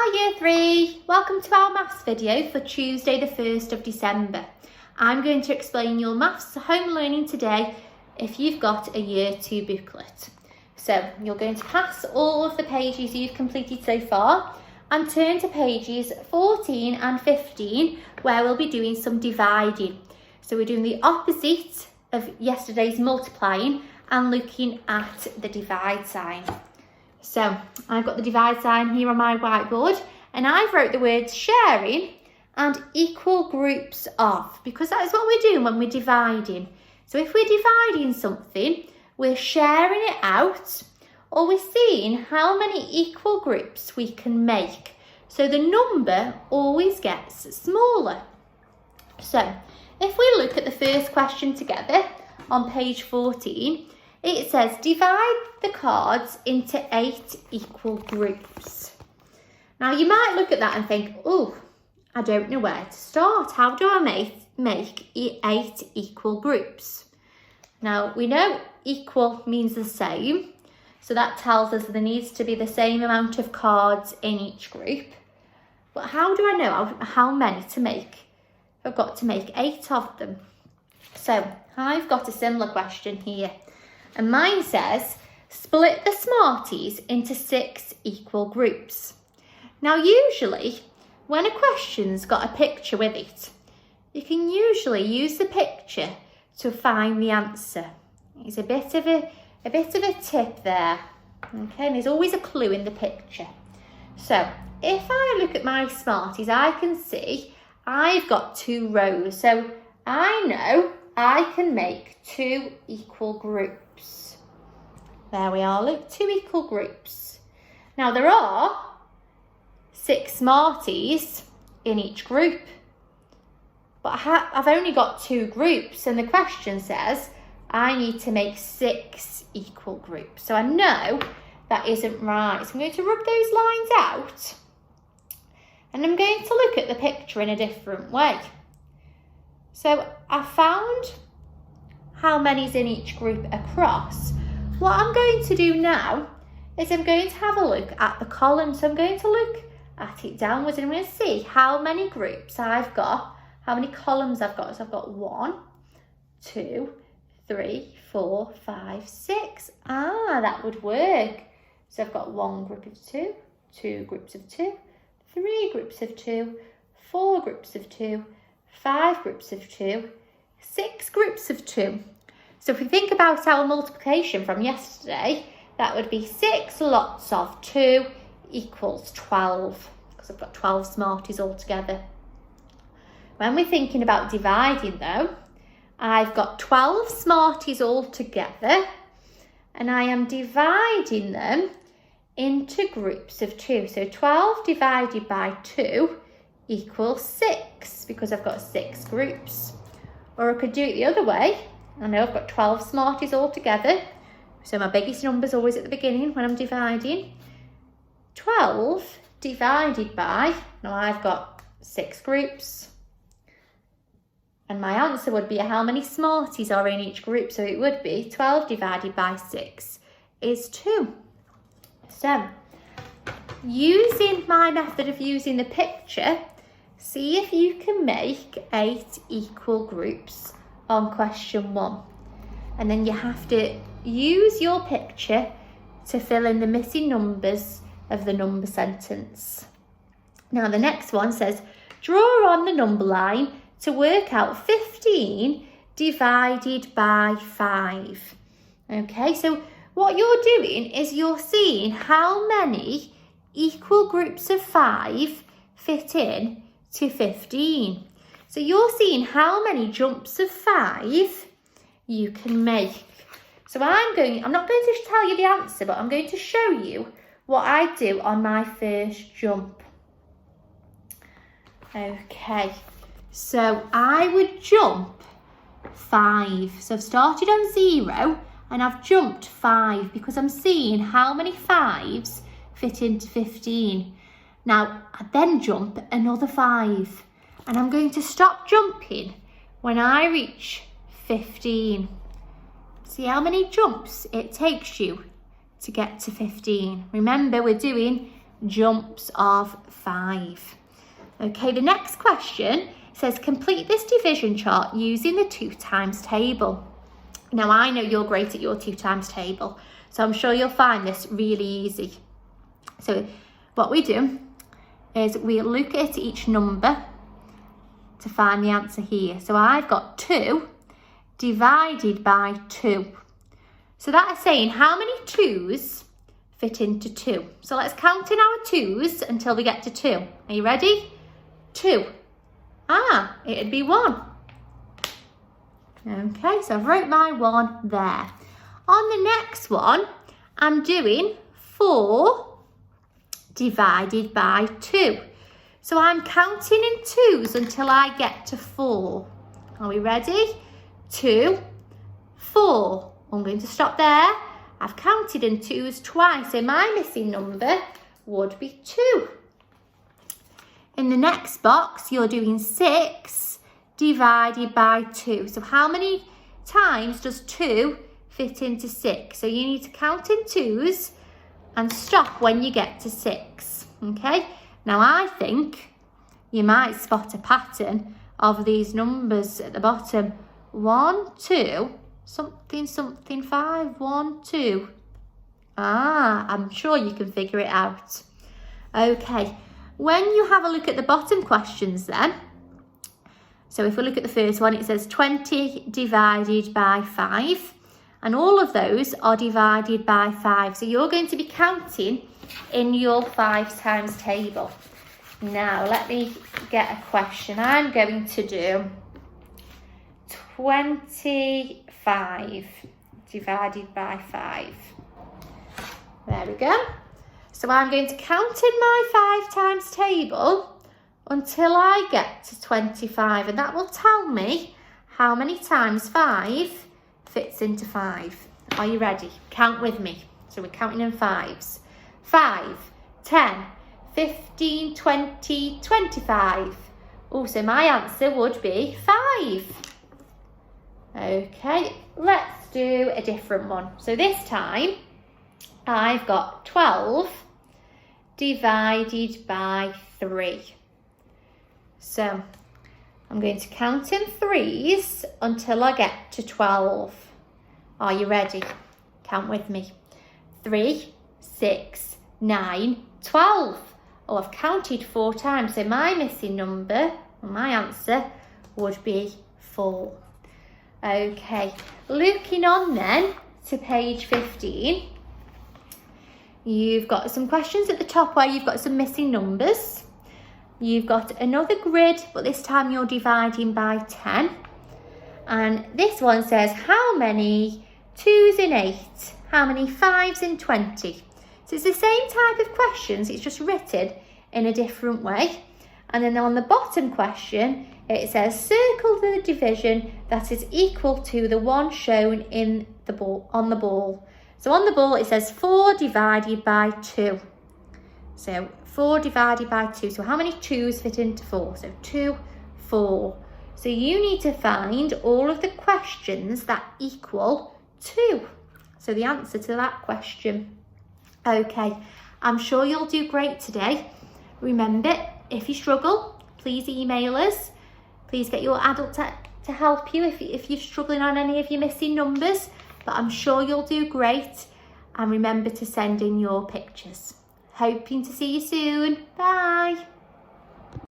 Hi Year 3, welcome to our maths video for Tuesday the 1st of December. I'm going to explain your maths home learning today if you've got a Year 2 booklet. So you're going to pass all of the pages you've completed so far and turn to pages 14 and 15 where we'll be doing some dividing. So we're doing the opposite of yesterday's multiplying and looking at the divide sign. So I've got the divide sign here on my whiteboard and I've wrote the words sharing and equal groups of, because that is what we're doing when we're dividing. So if we're dividing something, we're sharing it out or we're seeing how many equal groups we can make. So the number always gets smaller. So if we look at the first question together on page 14, it says divide the cards into 8 equal groups. Now you might look at that and think, oh, I don't know where to start. How do I make 8 equal groups? Now we know equal means the same. So that tells us there needs to be the same amount of cards in each group. But how do I know how many to make? I've got to make 8 of them. So I've got a similar question here. And mine says, split the Smarties into 6 equal groups. Now, usually, when a question's got a picture with it, you can usually use the picture to find the answer. It's a bit of a tip there. Okay, and there's always a clue in the picture. So, if I look at my Smarties, I can see I've got 2 rows. So, I know I can make 2 equal groups. There we are, look, 2 equal groups. Now there are 6 Smarties in each group, but I've only got 2 groups and the question says I need to make 6 equal groups. So I know that isn't right. So I'm going to rub those lines out and I'm going to look at the picture in a different way. So I found how many's in each group across. What I'm going to do now is I'm going to have a look at the column. So I'm going to look at it downwards and I'm going to see how many groups I've got, how many columns I've got. So I've got 1, 2, 3, 4, 5, 6. That would work. So I've got 1 group of 2, 2 groups of 2, 3 groups of 2, 4 groups of 2, 5 groups of 2, 6 groups of 2. So if we think about our multiplication from yesterday, that would be 6 lots of 2 equals 12, because I've got 12 Smarties altogether. When we're thinking about dividing though, I've got 12 Smarties altogether, and I am dividing them into groups of 2. So 12 divided by 2 equals 6, because I've got 6 groups. Or I could do it the other way. I know I've got 12 Smarties all together, so my biggest number's always at the beginning when I'm dividing. 12 divided by, now I've got 6 groups, and my answer would be how many Smarties are in each group, so it would be 12 divided by 6 is 2. So, using my method of using the picture, see if you can make 8 equal groups on question 1. And then you have to use your picture to fill in the missing numbers of the number sentence. Now the next one says, draw on the number line to work out 15 divided by 5. Okay, so what you're doing is you're seeing how many equal groups of 5 fit in to 15. So you're seeing how many jumps of 5 you can make. So I'm not going to tell you the answer, but I'm going to show you what I do on my first jump. Okay, so I would jump 5. So I've started on 0 and I've jumped 5 because I'm seeing how many 5s fit into 15. Now I then jump another 5. And I'm going to stop jumping when I reach 15. See how many jumps it takes you to get to 15. Remember, we're doing jumps of 5. Okay, the next question says complete this division chart using the 2 times table. Now I know you're great at your 2 times table, so I'm sure you'll find this really easy. So what we do is we look at each number to find the answer here. So I've got 2 divided by 2. So that is saying how many 2's fit into 2. So let's count in our 2's until we get to 2. Are you ready? 2. It'd be 1. Okay, so I've wrote my 1 there. On the next one, I'm doing 4 divided by 2. So I'm counting in 2's until I get to 4. Are we ready? 2, 4. I'm going to stop there. I've counted in 2's twice, so my missing number would be 2. In the next box, you're doing 6 divided by 2. So how many times does 2 fit into 6? So you need to count in 2's and stop when you get to 6. Okay? Now I think you might spot a pattern of these numbers at the bottom. 1, 2, something, something, 5, 1, 2. I'm sure you can figure it out. Okay, when you have a look at the bottom questions then, so if we look at the first one, it says 20 divided by 5. And all of those are divided by 5. So you're going to be counting in your 5 times table. Now, let me get a question. I'm going to do 25 divided by 5. There we go. So I'm going to count in my 5 times table until I get to 25, and that will tell me how many times 5 fits into 5. Are you ready? Count with me. So we're counting in 5's. 5, 10, 15, 20, 25. Also, my answer would be 5. Okay, let's do a different one. So this time, I've got 12 divided by 3. So I'm going to count in 3's until I get to 12. Are you ready? Count with me. 3, 6, 9, 12. Oh, I've counted 4 times, so my missing number, or my answer, would be 4. Okay, looking on then to page 15, you've got some questions at the top where you've got some missing numbers. You've got another grid, but this time you're dividing by 10. And this one says, how many 2's in 8? How many 5's in 20? So it's the same type of questions, it's just written in a different way. And then on the bottom question, it says, circle the division that is equal to the one shown in the ball, on the ball. So on the ball, it says 4 divided by 2. So 4 divided by 2. So how many 2's fit into 4? So 2, 4. So you need to find all of the questions that equal 2. So the answer to that question. Okay, I'm sure you'll do great today. Remember, if you struggle, please email us. Please get your adult to help you if you're struggling on any of your missing numbers. But I'm sure you'll do great. And remember to send in your pictures. Hoping to see you soon. Bye.